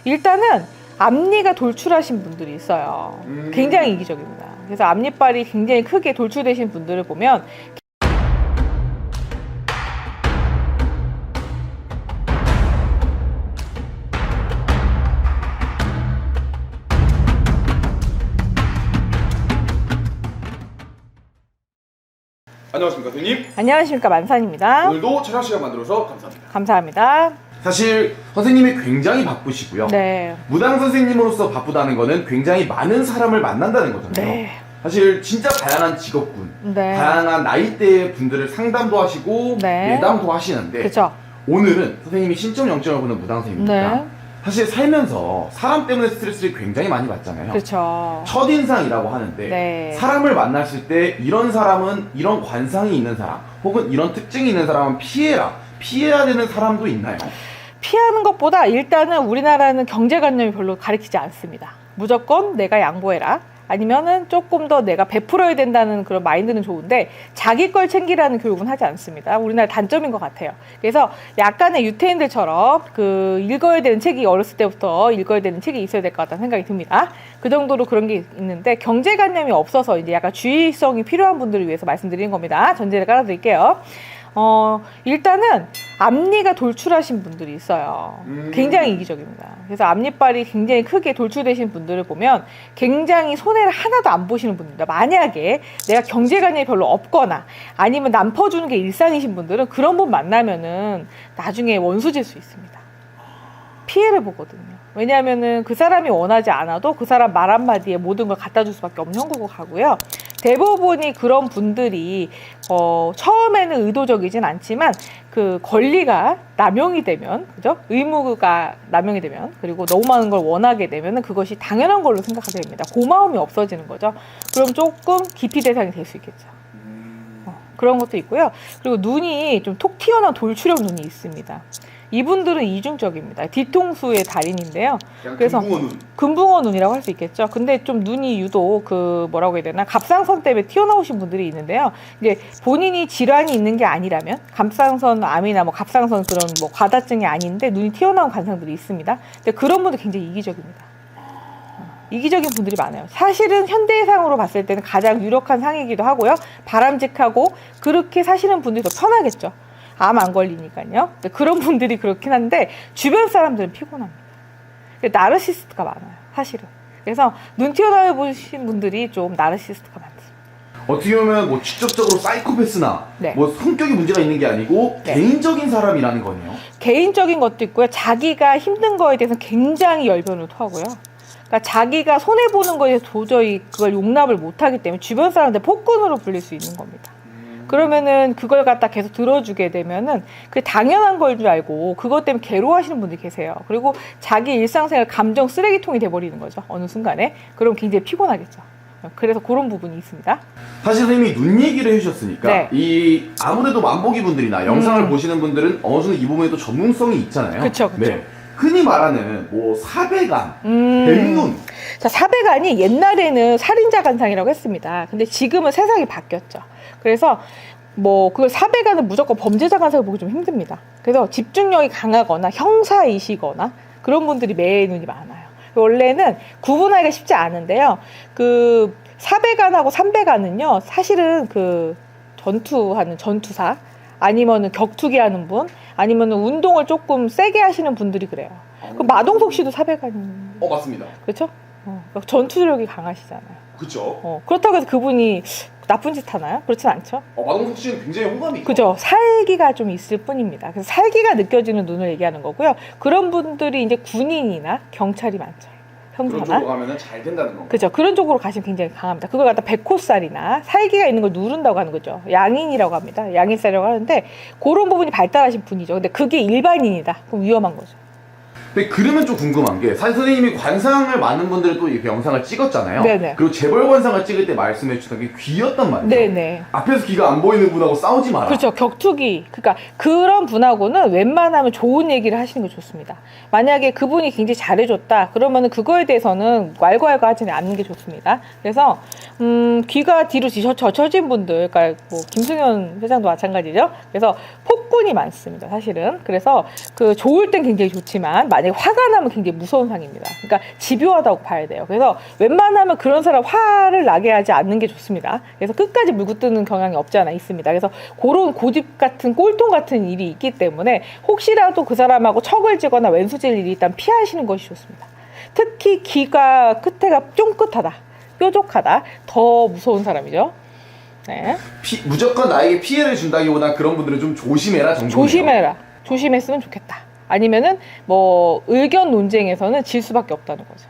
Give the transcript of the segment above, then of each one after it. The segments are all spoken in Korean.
일단은 앞니가 돌출하신 분들이 있어요. 굉장히 이기적입니다. 그래서 앞니빨이 굉장히 크게 돌출되신 분들을 보면 안녕하십니까 대표님. 안녕하십니까 만산입니다. 오늘도 촬영 시간 만들어서 감사합니다. 감사합니다. 사실 선생님이 굉장히 바쁘시고요. 네. 무당 선생님으로서 바쁘다는 거는 굉장히 많은 사람을 만난다는 거잖아요. 네. 사실 진짜 다양한 직업군, 네. 다양한 나이대의 분들을 상담도 하시고 네. 예담도 하시는데 그렇죠. 오늘은 선생님이 신점 영점을 보는 무당 선생님입니다. 네. 사실 살면서 사람 때문에 스트레스를 굉장히 많이 받잖아요. 그렇죠. 첫인상이라고 하는데 네. 사람을 만났을 때 이런 사람은 이런 관상이 있는 사람 혹은 이런 특징이 있는 사람은 피해야 되는 사람도 있나요? 피하는 것보다 일단은 우리나라는 경제관념이 별로 가르치지 않습니다. 무조건 내가 양보해라. 아니면은 조금 더 내가 베풀어야 된다는 그런 마인드는 좋은데 자기 걸 챙기라는 교육은 하지 않습니다. 우리나라 단점인 것 같아요. 그래서 약간의 유태인들처럼 그 읽어야 되는 책이 어렸을 때부터 읽어야 되는 책이 있어야 될 것 같다는 생각이 듭니다. 그 정도로 그런 게 있는데 경제관념이 없어서 이제 약간 주의성이 필요한 분들을 위해서 말씀드리는 겁니다. 전제를 깔아드릴게요. 일단은 앞니가 돌출하신 분들이 있어요. 굉장히 이기적입니다. 그래서 앞니빨이 굉장히 크게 돌출되신 분들을 보면 굉장히 손해를 하나도 안 보시는 분입니다. 만약에 내가 경제관념이 별로 없거나 아니면 남 퍼주는 게 일상이신 분들은 그런 분 만나면은 나중에 원수질 수 있습니다. 피해를 보거든요. 왜냐하면은 그 사람이 원하지 않아도 그 사람 말 한마디에 모든 걸 갖다 줄 수밖에 없는 형국으로 가고요. 대부분이 그런 분들이 처음에는 의도적이진 않지만 그 권리가 남용이 되면, 그죠? 의무가 남용이 되면, 그리고 너무 많은 걸 원하게 되면은 그것이 당연한 걸로 생각하게 됩니다. 고마움이 없어지는 거죠. 그럼 조금 기피 대상이 될 수 있겠죠. 그런 것도 있고요. 그리고 눈이 좀 톡 튀어나온 돌출형 눈이 있습니다. 이분들은 이중적입니다. 뒤통수의 달인인데요. 그래서 금붕어 눈이라고 할 수 있겠죠. 근데 좀 눈이 유독 그 뭐라고 해야 되나 갑상선 때문에 튀어나오신 분들이 있는데요. 이제 본인이 질환이 있는 게 아니라면 갑상선 암이나 뭐 갑상선 그런 뭐 과다증이 아닌데 눈이 튀어나온 관상들이 있습니다. 근데 그런 분들 굉장히 이기적입니다. 이기적인 분들이 많아요. 사실은 현대상으로 봤을 때는 가장 유력한 상이기도 하고요. 바람직하고 그렇게 사시는 분들이 더 편하겠죠. 암 안 걸리니까요. 그런 분들이 그렇긴 한데 주변 사람들은 피곤합니다. 나르시스트가 많아요. 사실은. 그래서 눈 튀어나와 보신 분들이 좀 나르시스트가 많습니다. 어떻게 보면 뭐 직접적으로 사이코패스나 네. 뭐 성격이 문제가 있는 게 아니고 네. 개인적인 사람이라는 거네요. 개인적인 것도 있고요. 자기가 힘든 거에 대해서 굉장히 열변을 토하고요. 그러니까 자기가 손해보는 거에 도저히 그걸 용납을 못하기 때문에 주변 사람들 폭군으로 불릴 수 있는 겁니다. 그러면은 그걸 갖다 계속 들어주게 되면은 그게 당연한 걸 줄 알고 그것 때문에 괴로워하시는 분들이 계세요. 그리고 자기 일상생활 감정 쓰레기통이 돼버리는 거죠. 어느 순간에. 그럼 굉장히 피곤하겠죠. 그래서 그런 부분이 있습니다. 사실 선생님이 눈 얘기를 해주셨으니까 네. 이 아무래도 만보기 분들이나 영상을 보시는 분들은 어느 정도 이 부분에도 전문성이 있잖아요. 그쵸. 네. 흔히 말하는 뭐 사배간, 뱀눈. 자, 사배간이 옛날에는 살인자 관상이라고 했습니다. 근데 지금은 세상이 바뀌었죠. 그래서 뭐 그걸 사배간은 무조건 범죄자 관상을 보기 좀 힘듭니다. 그래서 집중력이 강하거나 형사이시거나 그런 분들이 매의 눈이 많아요. 원래는 구분하기가 쉽지 않은데요. 그 사배간하고 삼배간은요, 사실은 그 전투하는 전투사 아니면은 격투기 하는 분 아니면은 운동을 조금 세게 하시는 분들이 그래요. 그 마동석 씨도 사배간이. 맞습니다. 그렇죠? 전투력이 강하시잖아요. 그렇죠. 그렇다고 해서 그분이 나쁜 짓 하나요? 그렇진 않죠. 마동석 씨는 굉장히 호감이 있죠. 그죠. 살기가 좀 있을 뿐입니다. 그래서 살기가 느껴지는 눈을 얘기하는 거고요. 그런 분들이 이제 군인이나 경찰이 많죠. 그런 형사나. 쪽으로 가면은 잘 된다는 건가요? 그죠. 그런 쪽으로 가시면 굉장히 강합니다. 그걸 갖다 백호살이나 살기가 있는 걸 누른다고 하는 거죠. 양인이라고 합니다. 양인살이라고 하는데 그런 부분이 발달하신 분이죠. 근데 그게 일반인이다. 그럼 위험한 거죠. 근데 그러면 좀 궁금한 게 사실 선생님이 관상을 많은 분들이 또 이렇게 영상을 찍었잖아요. 네네. 그리고 재벌 관상을 찍을 때 말씀해 주셨던 게 귀였단 말이에요. 네네. 앞에서 귀가 안 보이는 분하고 싸우지 마라. 그렇죠. 격투기. 그러니까 그런 분하고는 웬만하면 좋은 얘기를 하시는 게 좋습니다. 만약에 그분이 굉장히 잘해줬다. 그러면은 그거에 대해서는 왈가왈가 하지 않는 게 좋습니다. 그래서 귀가 뒤로 젖혀진 분들, 그러니까 뭐 김승현 회장도 마찬가지죠. 그래서 폭군이 많습니다. 사실은. 그래서 그 좋을 땐 굉장히 좋지만 만약에 화가 나면 굉장히 무서운 상입니다. 그러니까 집요하다고 봐야 돼요. 그래서 웬만하면 그런 사람 화를 나게 하지 않는 게 좋습니다. 그래서 끝까지 물고 뜨는 경향이 없지 않아 있습니다. 그래서 그런 고집 같은 꼴통 같은 일이 있기 때문에 혹시라도 그 사람하고 척을 지거나 왼수질 일이 있다면 피하시는 것이 좋습니다. 특히 귀가 끝에가 쫑긋하다, 뾰족하다, 더 무서운 사람이죠. 네. 무조건 나에게 피해를 준다기보다 그런 분들은 좀 조심해라 정도네요. 조심해라. 조심했으면 좋겠다. 아니면은 뭐 의견 논쟁에서는 질 수밖에 없다는 거죠.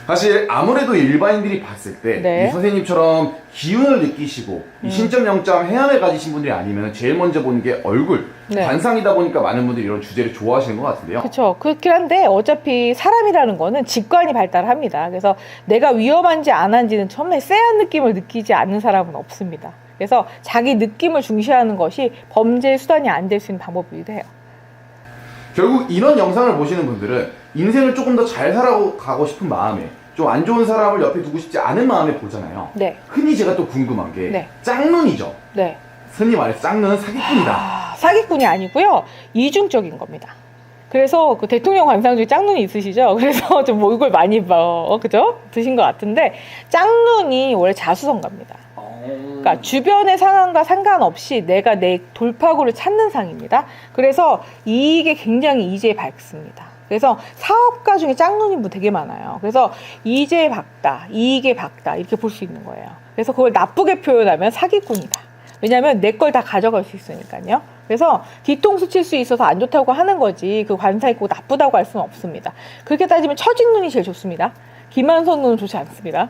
사실 아무래도 일반인들이 봤을 때 네. 이 선생님처럼 기운을 느끼시고 이 신점 영점 해안을 가지신 분들이 아니면 제일 먼저 보는 게 얼굴, 네. 관상이다 보니까 많은 분들이 이런 주제를 좋아하시는 것 같은데요. 그렇죠. 그렇긴 한데 어차피 사람이라는 거는 직관이 발달합니다. 그래서 내가 위험한지 안 한지는 처음에 쎄한 느낌을 느끼지 않는 사람은 없습니다. 그래서 자기 느낌을 중시하는 것이 범죄의 수단이 안 될 수 있는 방법이기도 해요. 결국 이런 영상을 보시는 분들은 인생을 조금 더 잘 살아가고 싶은 마음에 좀 안 좋은 사람을 옆에 두고 싶지 않은 마음에 보잖아요. 네. 흔히 제가 또 궁금한 게 네. 짝눈이죠. 네. 흔히 말해서 짝눈은 사기꾼이다. 사기꾼이 아니고요. 이중적인 겁니다. 그래서 그 대통령 관상 중에 짝눈이 있으시죠? 그래서 좀 얼굴 많이 그죠? 드신 것 같은데 짝눈이 원래 자수성가입니다. 그러니까 주변의 상황과 상관없이 내가 내 돌파구를 찾는 상입니다. 그래서 이익에 굉장히 이재에 밝습니다. 그래서 사업가 중에 짝눈인 분 되게 많아요. 그래서 이재에 밝다, 이익에 밝다 이렇게 볼 수 있는 거예요. 그래서 그걸 나쁘게 표현하면 사기꾼이다. 왜냐하면 내 걸 다 가져갈 수 있으니까요. 그래서 뒤통수 칠 수 있어서 안 좋다고 하는 거지 그 관상이 꼭 나쁘다고 할 수는 없습니다. 그렇게 따지면 처진 눈이 제일 좋습니다. 김한선 눈은 좋지 않습니다.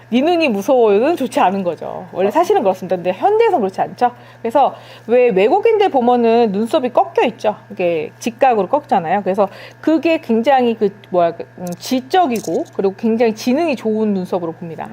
네 눈이 무서워요는 좋지 않은 거죠. 원래 사실은 그렇습니다. 근데 현대에서는 그렇지 않죠. 그래서 왜 외국인들 보면은 눈썹이 꺾여 있죠. 이게 직각으로 꺾잖아요. 그래서 그게 굉장히 지적이고 그리고 굉장히 지능이 좋은 눈썹으로 봅니다.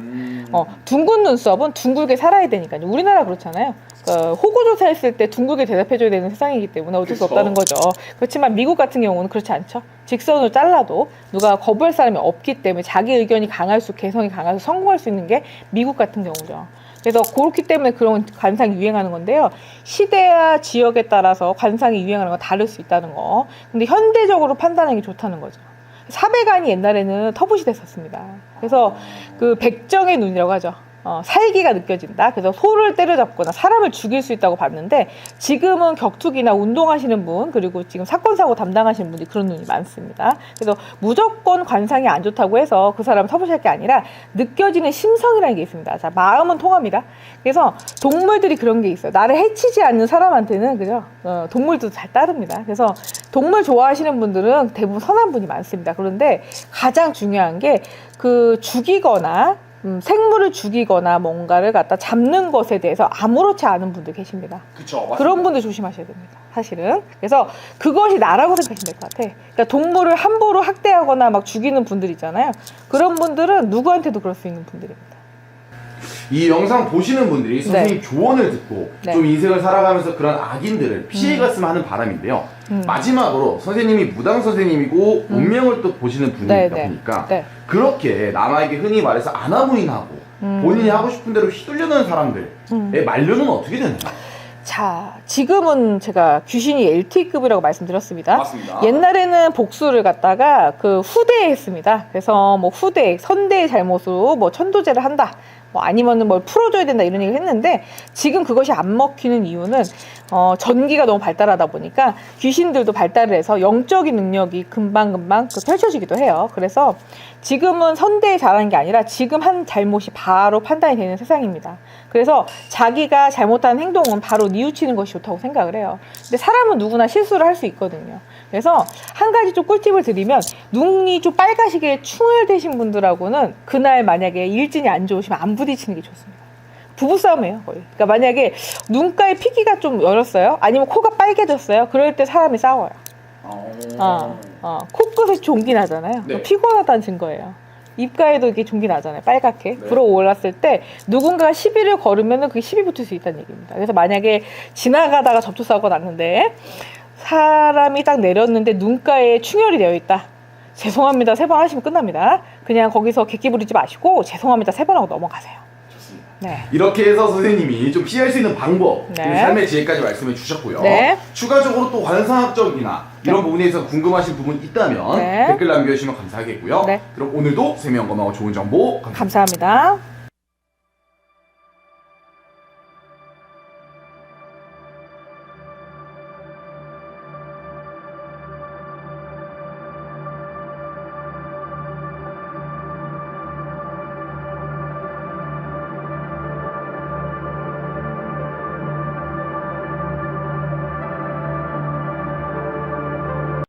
둥근 눈썹은 둥글게 살아야 되니까요. 우리나라 그렇잖아요. 호구조사 했을 때 둥글게 대답해줘야 되는 세상이기 때문에 어쩔 수 없다는 거죠. 그렇지만 미국 같은 경우는 그렇지 않죠. 직선으로 잘라도 누가 거부할 사람이 없기 때문에 자기 의견이 강할수록 개성이 강할수록 성공할 수 있는 게 미국 같은 경우죠. 그래서 그렇기 때문에 그런 관상이 유행하는 건데요. 시대와 지역에 따라서 관상이 유행하는 건 다를 수 있다는 거. 근데 현대적으로 판단하는 게 좋다는 거죠. 사배간이 옛날에는 터부시 됐었습니다. 그래서 그 백정의 눈이라고 하죠. 살기가 느껴진다. 그래서 소를 때려잡거나 사람을 죽일 수 있다고 봤는데 지금은 격투기나 운동하시는 분 그리고 지금 사건 사고 담당하시는 분들이 그런 눈이 많습니다. 그래서 무조건 관상이 안 좋다고 해서 그 사람을 터부시할 게 아니라 느껴지는 심성이라는 게 있습니다. 자, 마음은 통합니다. 그래서 동물들이 그런 게 있어요. 나를 해치지 않는 사람한테는 그죠? 동물도 잘 따릅니다. 그래서 동물 좋아하시는 분들은 대부분 선한 분이 많습니다. 그런데 가장 중요한 게 그 죽이거나 생물을 죽이거나 뭔가를 갖다 잡는 것에 대해서 아무렇지 않은 분들 계십니다. 그쵸, 그런 분들 조심하셔야 됩니다. 사실은. 그래서 그것이 나라고 생각하시면 될 것 같아. 그러니까 동물을 함부로 학대하거나 막 죽이는 분들 있잖아요. 그런 분들은 누구한테도 그럴 수 있는 분들입니다. 이 영상 보시는 분들이 선생님 조언을 듣고 좀 인생을 살아가면서 그런 악인들을 피해갔으면 하는 바람인데요. 마지막으로 선생님이 무당 선생님이고 운명을 또 보시는 분이다 보니까 그렇게 남에게 흔히 말해서 아나무인하고 본인이 하고 싶은 대로 휘둘려는 사람들의 만류는 어떻게 되나요? 자, 지금은 제가 귀신이 LTE급이라고 말씀드렸습니다. 맞습니다. 옛날에는 복수를 갖다가 그 후대에 했습니다. 그래서 뭐 후대, 선대의 잘못으로 뭐 천도제를 한다. 뭐 아니면은 뭘 풀어줘야 된다 이런 얘기를 했는데 지금 그것이 안 먹히는 이유는 전기가 너무 발달하다 보니까 귀신들도 발달을 해서 영적인 능력이 금방금방 펼쳐지기도 해요. 그래서 지금은 선대에 잘하는 게 아니라 지금 한 잘못이 바로 판단이 되는 세상입니다. 그래서 자기가 잘못한 행동은 바로 뉘우치는 것이 좋다고 생각을 해요. 근데 사람은 누구나 실수를 할 수 있거든요. 그래서 한 가지 좀 꿀팁을 드리면 눈이 좀 빨가시게 충혈되신 분들하고는 그날 만약에 일진이 안 좋으시면 안 부딪히는 게 좋습니다. 부부싸움이에요 거의. 그러니까 만약에 눈가에 피기가 좀 열었어요. 아니면 코가 빨개졌어요. 그럴 때 사람이 싸워요. 코끝에 종기 나잖아요. 네. 피곤하다는 증거예요. 입가에도 이게 종기 나잖아요. 빨갛게. 불어올랐을 때 누군가가 시비를 걸으면 그게 시비 붙을 수 있다는 얘기입니다. 그래서 만약에 지나가다가 접촉사고가 났는데 사람이 딱 내렸는데 눈가에 충혈이 되어 있다. 죄송합니다. 3번 하시면 끝납니다. 그냥 거기서 객기 부리지 마시고 죄송합니다. 3번 하고 넘어가세요. 좋습니다. 네. 이렇게 해서 선생님이 좀 피할 수 있는 방법, 네. 삶의 지혜까지 말씀해 주셨고요. 네. 추가적으로 또 관상학적이나 이런 부분에 대해서 궁금하신 부분 있다면 네. 댓글 남겨주시면 감사하겠고요. 네. 그럼 오늘도 세미연검하고 좋은 정보 감사합니다. 감사합니다.